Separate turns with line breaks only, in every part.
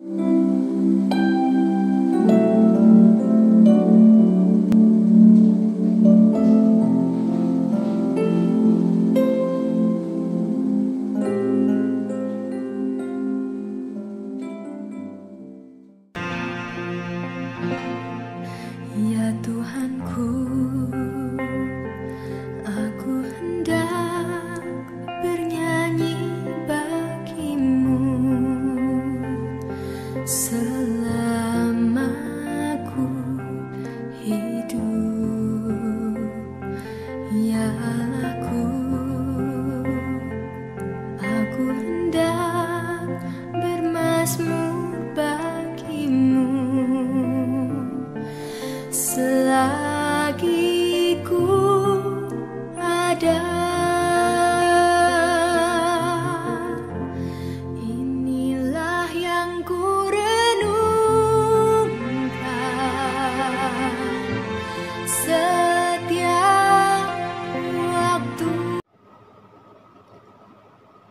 Ya Tuhanku, aku hendak bernyanyi bagimu selama aku hidup. Ya aku hendak bermazmur bagimu selagi ku ada. Inilah yang ku renungkan setiap waktu.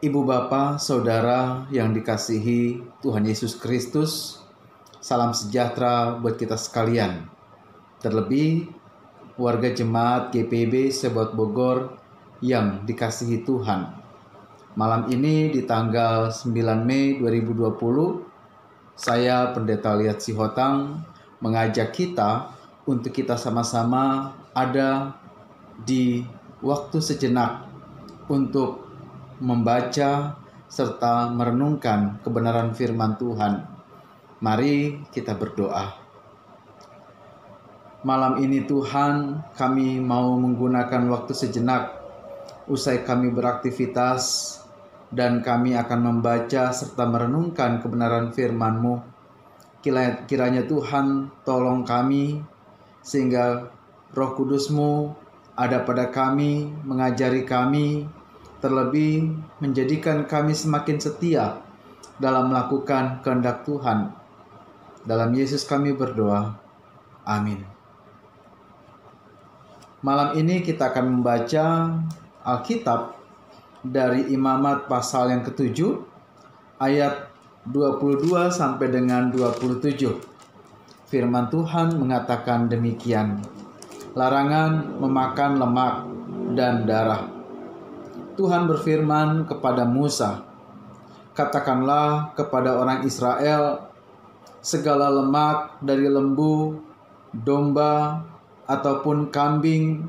Ibu Bapa, Saudara yang dikasihi Tuhan Yesus Kristus, salam sejahtera buat kita sekalian. Terlebih warga jemaat GPIB Sebaot Bogor yang dikasihi Tuhan. Malam ini di tanggal 9 Mei 2020, saya Pendeta Liat Sihotang mengajak kita untuk kita sama-sama ada di waktu sejenak untuk membaca serta merenungkan kebenaran firman Tuhan. Mari kita berdoa. Malam ini Tuhan, kami mau menggunakan waktu sejenak usai kami beraktivitas dan kami akan membaca serta merenungkan kebenaran firman-Mu. Kiranya Tuhan tolong kami sehingga Roh Kudus-Mu ada pada kami, mengajari kami, terlebih menjadikan kami semakin setia dalam melakukan kehendak Tuhan. Dalam Yesus kami berdoa. Amin. Malam ini kita akan membaca Alkitab dari Imamat pasal yang ke-7 ayat 22 sampai dengan 27. Firman Tuhan mengatakan demikian. Larangan memakan lemak dan darah. Tuhan berfirman kepada Musa, "Katakanlah kepada orang Israel, segala lemak dari lembu, domba, ataupun kambing,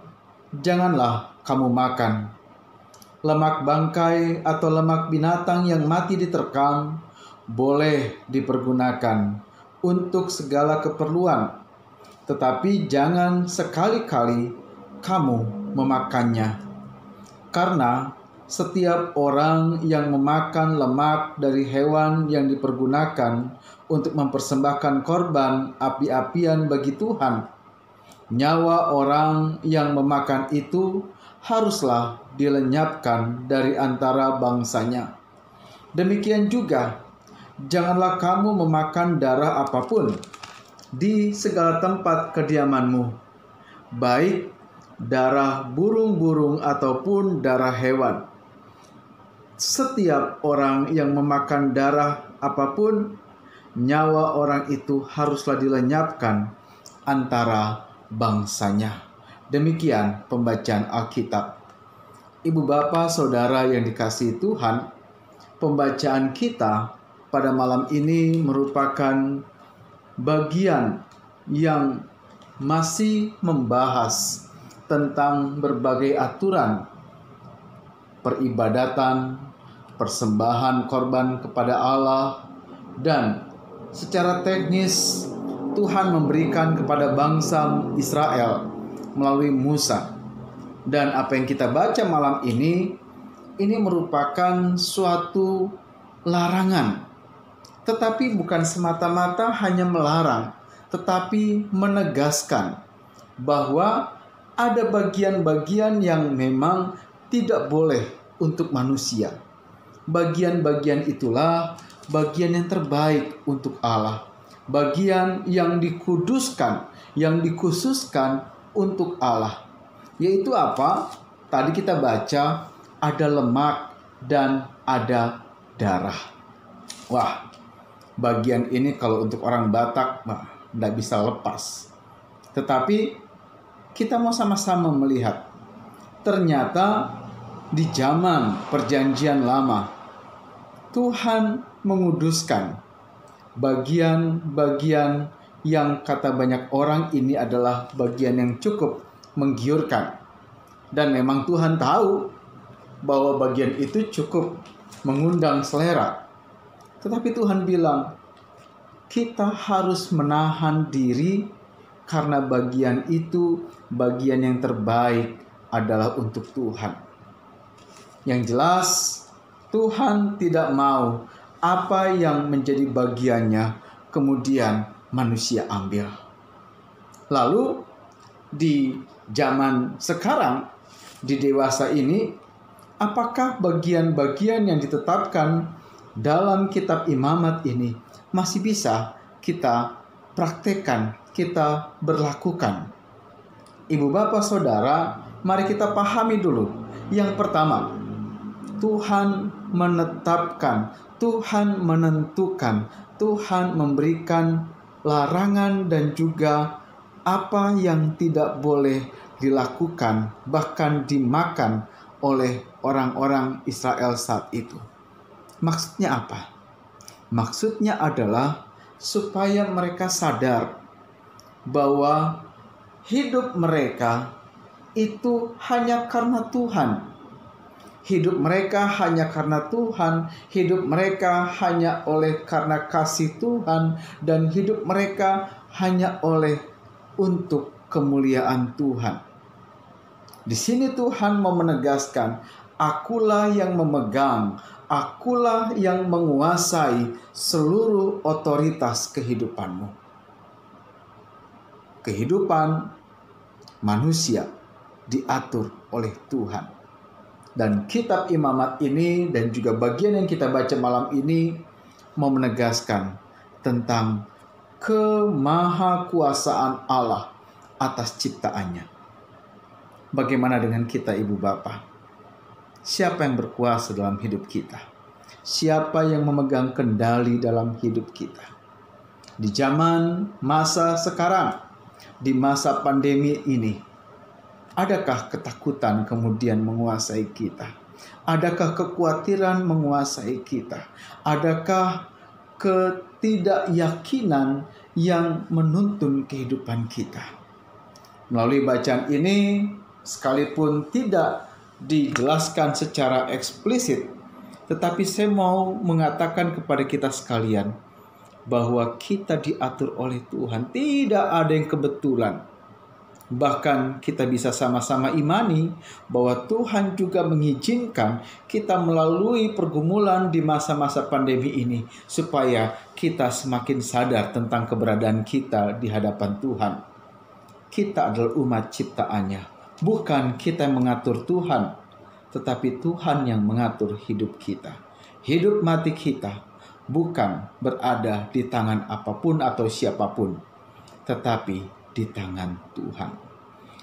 janganlah kamu makan. Lemak bangkai atau lemak binatang yang mati diterkam boleh dipergunakan untuk segala keperluan, tetapi jangan sekali-kali kamu memakannya. Karena setiap orang yang memakan lemak dari hewan yang dipergunakan untuk mempersembahkan korban api-apian bagi Tuhan, nyawa orang yang memakan itu haruslah dilenyapkan dari antara bangsanya. Demikian juga, janganlah kamu memakan darah apapun di segala tempat kediamanmu, baik darah burung-burung ataupun darah hewan. Setiap orang yang memakan darah apapun, nyawa orang itu haruslah dilenyapkan antara bangsanya." Demikian pembacaan Alkitab. Ibu Bapa, Saudara yang dikasihi Tuhan, pembacaan kita pada malam ini merupakan bagian yang masih membahas tentang berbagai aturan peribadatan, persembahan korban kepada Allah, dan secara teknis Tuhan memberikan kepada bangsa Israel melalui Musa. Dan apa yang kita baca malam ini merupakan suatu larangan. Tetapi bukan semata-mata hanya melarang, tetapi menegaskan bahwa ada bagian-bagian yang memang tidak boleh untuk manusia. Bagian-bagian itulah bagian yang terbaik untuk Allah. Bagian yang dikuduskan, yang dikhususkan untuk Allah. Yaitu apa? Tadi kita baca ada lemak dan ada darah. Wah, bagian ini kalau untuk orang Batak tidak bisa lepas. Tetapi kita mau sama-sama melihat, ternyata di zaman Perjanjian Lama Tuhan menguduskan bagian-bagian yang kata banyak orang ini adalah bagian yang cukup menggiurkan. Dan memang Tuhan tahu bahwa bagian itu cukup mengundang selera. Tetapi Tuhan bilang, kita harus menahan diri karena bagian itu, bagian yang terbaik adalah untuk Tuhan. Yang jelas, Tuhan tidak mau apa yang menjadi bagiannya kemudian manusia ambil. Lalu di zaman sekarang, di dewasa ini, apakah bagian-bagian yang ditetapkan dalam kitab imamat ini masih bisa kita praktekkan, kita berlakukan? Ibu bapak saudara, mari kita pahami dulu. Yang pertama, Tuhan menetapkan, Tuhan menentukan, Tuhan memberikan larangan dan juga apa yang tidak boleh dilakukan, bahkan dimakan oleh orang-orang Israel saat itu. Maksudnya apa? Maksudnya adalah supaya mereka sadar bahwa hidup mereka itu hanya karena Tuhan. Hidup mereka hanya karena Tuhan, hidup mereka hanya oleh karena kasih Tuhan, dan hidup mereka hanya oleh untuk kemuliaan Tuhan. Di sini Tuhan mau menegaskan, akulah yang memegang, akulah yang menguasai seluruh otoritas kehidupanmu. Kehidupan manusia diatur oleh Tuhan. Dan kitab imamat ini dan juga bagian yang kita baca malam ini mau menegaskan tentang kemahakuasaan Allah atas ciptaannya. Bagaimana dengan kita ibu bapak? Siapa yang berkuasa dalam hidup kita? Siapa yang memegang kendali dalam hidup kita? Di zaman masa sekarang, di masa pandemi ini, adakah ketakutan kemudian menguasai kita? Adakah kekhawatiran menguasai kita? Adakah ketidakyakinan yang menuntun kehidupan kita? Melalui bacaan ini, sekalipun tidak dijelaskan secara eksplisit, tetapi saya mau mengatakan kepada kita sekalian bahwa kita diatur oleh Tuhan. Tidak ada yang kebetulan. Bahkan kita bisa sama-sama imani bahwa Tuhan juga mengizinkan kita melalui pergumulan di masa-masa pandemi ini supaya kita semakin sadar tentang keberadaan kita di hadapan Tuhan. Kita adalah umat ciptaannya. Bukan kita yang mengatur Tuhan, tetapi Tuhan yang mengatur hidup kita. Hidup mati kita bukan berada di tangan apapun atau siapapun, tetapi di tangan Tuhan.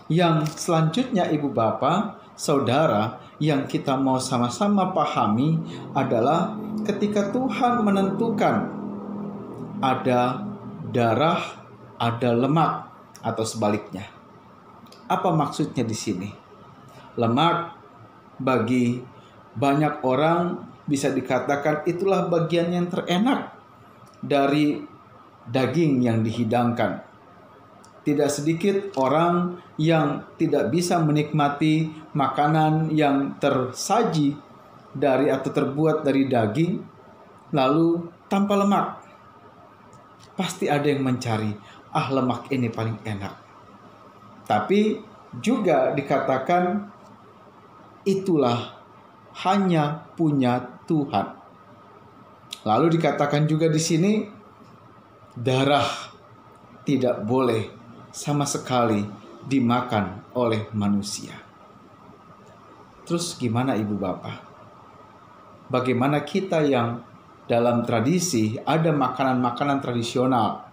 Yang selanjutnya ibu bapak, saudara, yang kita mau sama-sama pahami adalah ketika Tuhan menentukan ada darah, ada lemak, atau sebaliknya. Apa maksudnya di sini? Lemak bagi banyak orang bisa dikatakan itulah bagian yang terenak dari daging yang dihidangkan. Tidak sedikit orang yang tidak bisa menikmati makanan yang tersaji dari atau terbuat dari daging lalu tanpa lemak. Pasti ada yang mencari, lemak ini paling enak. Tapi juga dikatakan itulah hanya punya Tuhan. Lalu dikatakan juga di sini darah tidak boleh sama sekali dimakan oleh manusia. Terus gimana ibu bapak? Bagaimana kita yang dalam tradisi ada makanan-makanan tradisional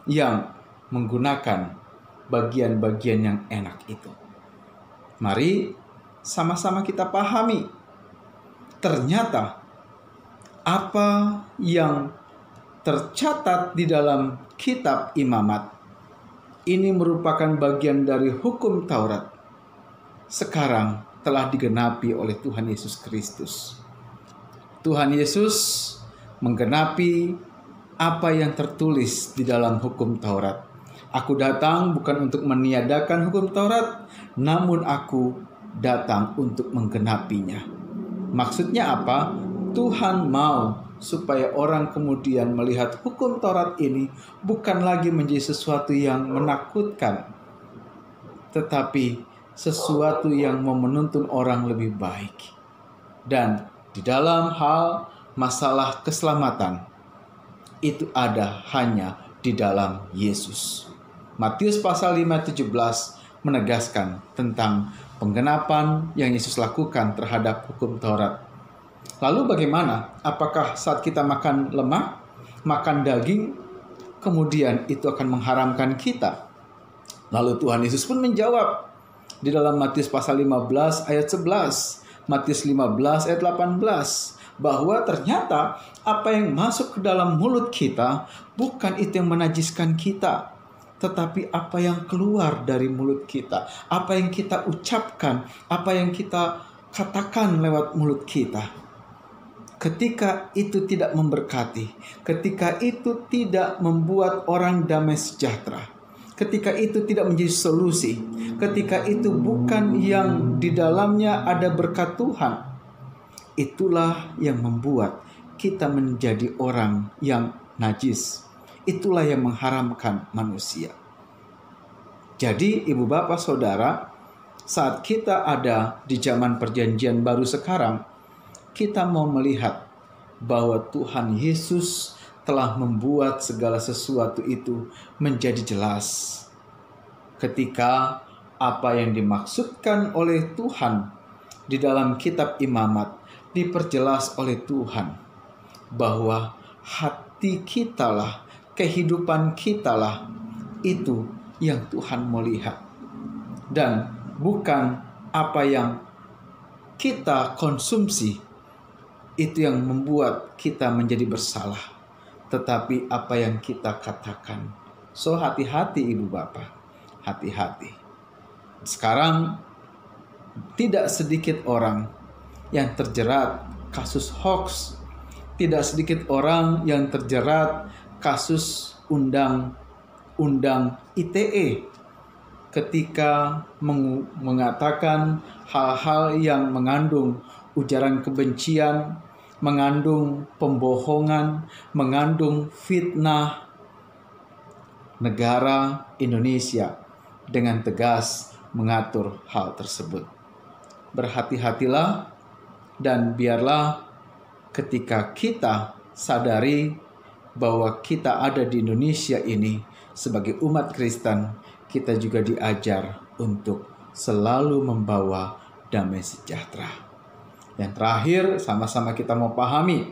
yang menggunakan bagian-bagian yang enak itu? Mari sama-sama kita pahami. Ternyata apa yang tercatat di dalam kitab Imamat. Ini merupakan bagian dari hukum Taurat. Sekarang telah digenapi oleh Tuhan Yesus Kristus. Tuhan Yesus menggenapi apa yang tertulis di dalam hukum Taurat. Aku datang bukan untuk meniadakan hukum Taurat, namun aku datang untuk menggenapinya. Maksudnya apa? Tuhan mau supaya orang kemudian melihat hukum Taurat ini bukan lagi menjadi sesuatu yang menakutkan, tetapi sesuatu yang mau menuntun orang lebih baik. Dan di dalam hal masalah keselamatan, itu ada hanya di dalam Yesus. Matius pasal 5:17 menegaskan tentang penggenapan yang Yesus lakukan terhadap hukum Taurat. Lalu bagaimana? Apakah saat kita makan lemak, makan daging, kemudian itu akan mengharamkan kita? Lalu Tuhan Yesus pun menjawab di dalam Matius pasal 15 ayat 11, Matius 15 ayat 18, bahwa ternyata apa yang masuk ke dalam mulut kita bukan itu yang menajiskan kita, tetapi apa yang keluar dari mulut kita, apa yang kita ucapkan, apa yang kita katakan lewat mulut kita. Ketika itu tidak memberkati, ketika itu tidak membuat orang damai sejahtera, ketika itu tidak menjadi solusi, ketika itu bukan yang di dalamnya ada berkat Tuhan, itulah yang membuat kita menjadi orang yang najis. Itulah yang mengharamkan manusia. Jadi ibu bapak saudara, saat kita ada di zaman perjanjian baru sekarang, kita mau melihat bahwa Tuhan Yesus telah membuat segala sesuatu itu menjadi jelas. Ketika apa yang dimaksudkan oleh Tuhan di dalam kitab Imamat diperjelas oleh Tuhan, bahwa hati kitalah, kehidupan kitalah itu yang Tuhan mau lihat, dan bukan apa yang kita konsumsi itu yang membuat kita menjadi bersalah, tetapi apa yang kita katakan. So hati-hati ibu bapak, hati-hati. Sekarang tidak sedikit orang yang terjerat kasus hoax, tidak sedikit orang yang terjerat kasus undang-undang ITE ketika mengatakan hal-hal yang mengandung ujaran kebencian, mengandung pembohongan, mengandung fitnah. Negara Indonesia dengan tegas mengatur hal tersebut. Berhati-hatilah dan biarlah ketika kita sadari bahwa kita ada di Indonesia ini sebagai umat Kristen, kita juga diajar untuk selalu membawa damai sejahtera. Yang terakhir, sama-sama kita mau pahami,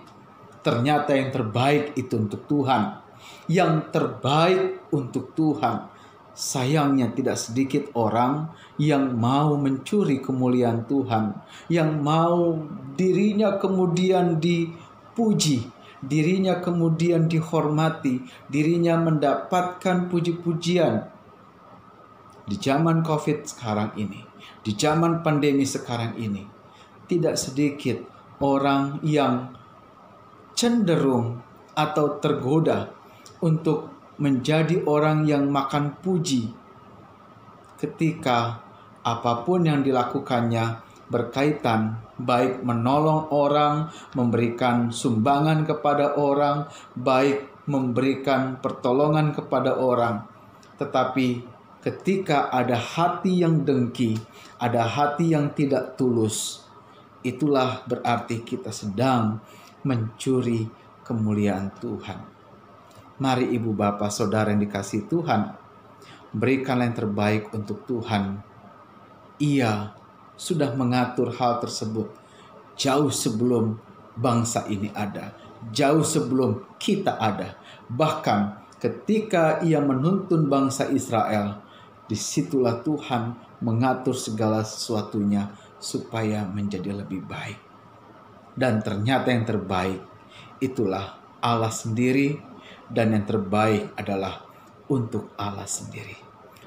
ternyata yang terbaik itu untuk Tuhan. Yang terbaik untuk Tuhan. Sayangnya tidak sedikit orang yang mau mencuri kemuliaan Tuhan, yang mau dirinya kemudian dipuji, dirinya kemudian dihormati, dirinya mendapatkan puji-pujian. Di zaman COVID sekarang ini, di zaman pandemi sekarang ini, tidak sedikit orang yang cenderung atau tergoda untuk menjadi orang yang makan puji ketika apapun yang dilakukannya berkaitan baik menolong orang, memberikan sumbangan kepada orang, baik memberikan pertolongan kepada orang. Tetapi ketika ada hati yang dengki, ada hati yang tidak tulus, itulah berarti kita sedang mencuri kemuliaan Tuhan. Mari ibu bapak saudara yang dikasihi Tuhan, berikanlah yang terbaik untuk Tuhan. Ia sudah mengatur hal tersebut jauh sebelum bangsa ini ada, jauh sebelum kita ada. Bahkan ketika ia menuntun bangsa Israel, disitulah Tuhan mengatur segala sesuatunya supaya menjadi lebih baik. Dan ternyata yang terbaik itulah Allah sendiri dan yang terbaik adalah untuk Allah sendiri.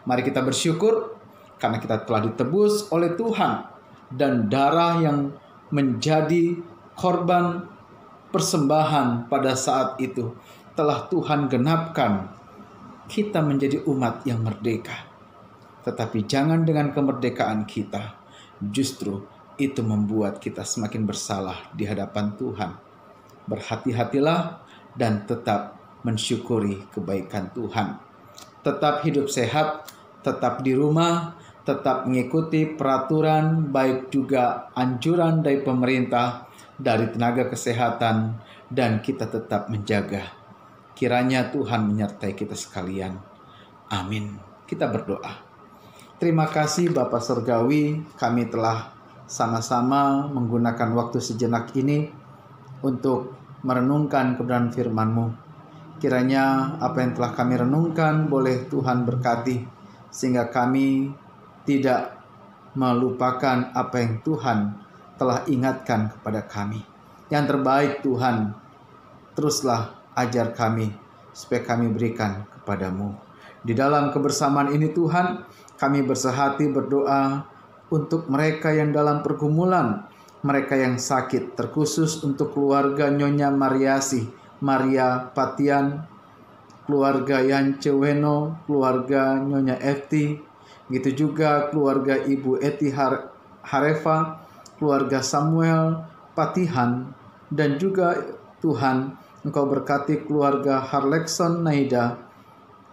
Mari kita bersyukur karena kita telah ditebus oleh Tuhan, dan darah yang menjadi korban persembahan pada saat itu telah Tuhan genapkan kita menjadi umat yang merdeka. Tetapi jangan dengan kemerdekaan kita, justru itu membuat kita semakin bersalah di hadapan Tuhan. Berhati-hatilah dan tetap mensyukuri kebaikan Tuhan. Tetap hidup sehat, tetap di rumah, tetap mengikuti peraturan, baik juga anjuran dari pemerintah, dari tenaga kesehatan, dan kita tetap menjaga. Kiranya Tuhan menyertai kita sekalian. Amin. Kita berdoa. Terima kasih Bapa Surgawi, kami telah sama-sama menggunakan waktu sejenak ini untuk merenungkan kebenaran firman-Mu. Kiranya apa yang telah kami renungkan boleh Tuhan berkati, sehingga kami tidak melupakan apa yang Tuhan telah ingatkan kepada kami. Yang terbaik Tuhan, teruslah ajar kami supaya kami berikan kepadamu. Di dalam kebersamaan ini Tuhan, kami bersehati berdoa untuk mereka yang dalam pergumulan, mereka yang sakit, terkhusus untuk keluarga Nyonya Mariasi, Maria Patian, keluarga Yance Weno, keluarga Nyonya Efti, begitu juga keluarga Ibu Eti Harefa, keluarga Samuel Patihan, dan juga Tuhan Engkau berkati keluarga Harlekson Naida,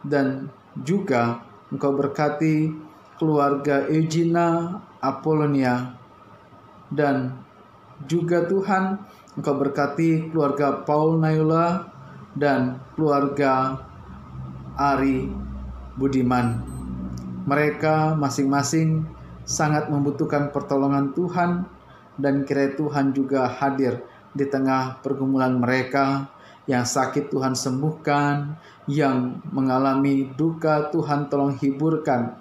dan juga Engkau berkati keluarga Eugenia Apolonia, dan juga Tuhan Engkau berkati keluarga Paul Naila dan keluarga Ari Budiman. Mereka masing-masing sangat membutuhkan pertolongan Tuhan, dan kiranya Tuhan juga hadir di tengah pergumulan mereka. Yang sakit Tuhan sembuhkan, yang mengalami duka Tuhan tolong hiburkan.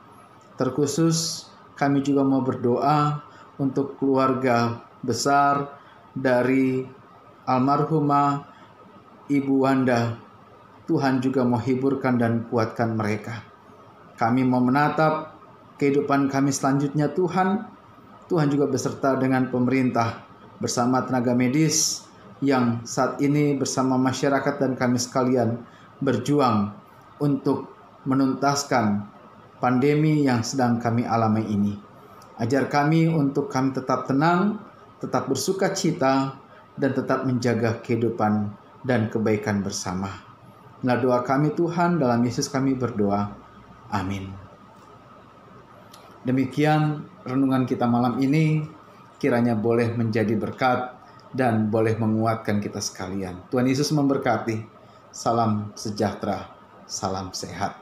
Terkhusus kami juga mau berdoa untuk keluarga besar dari almarhumah Ibu Wanda. Tuhan juga mau hiburkan dan kuatkan mereka. Kami mau menatap kehidupan kami selanjutnya Tuhan. Tuhan juga beserta dengan pemerintah bersama tenaga medis yang saat ini bersama masyarakat dan kami sekalian berjuang untuk menuntaskan pandemi yang sedang kami alami ini. Ajar kami untuk kami tetap tenang, tetap bersuka cita, dan tetap menjaga kehidupan dan kebaikan bersama. Inilah doa kami Tuhan, dalam Yesus kami berdoa. Amin. Demikian renungan kita malam ini, kiranya boleh menjadi berkat dan boleh menguatkan kita sekalian. Tuhan Yesus memberkati. Salam sejahtera, salam sehat.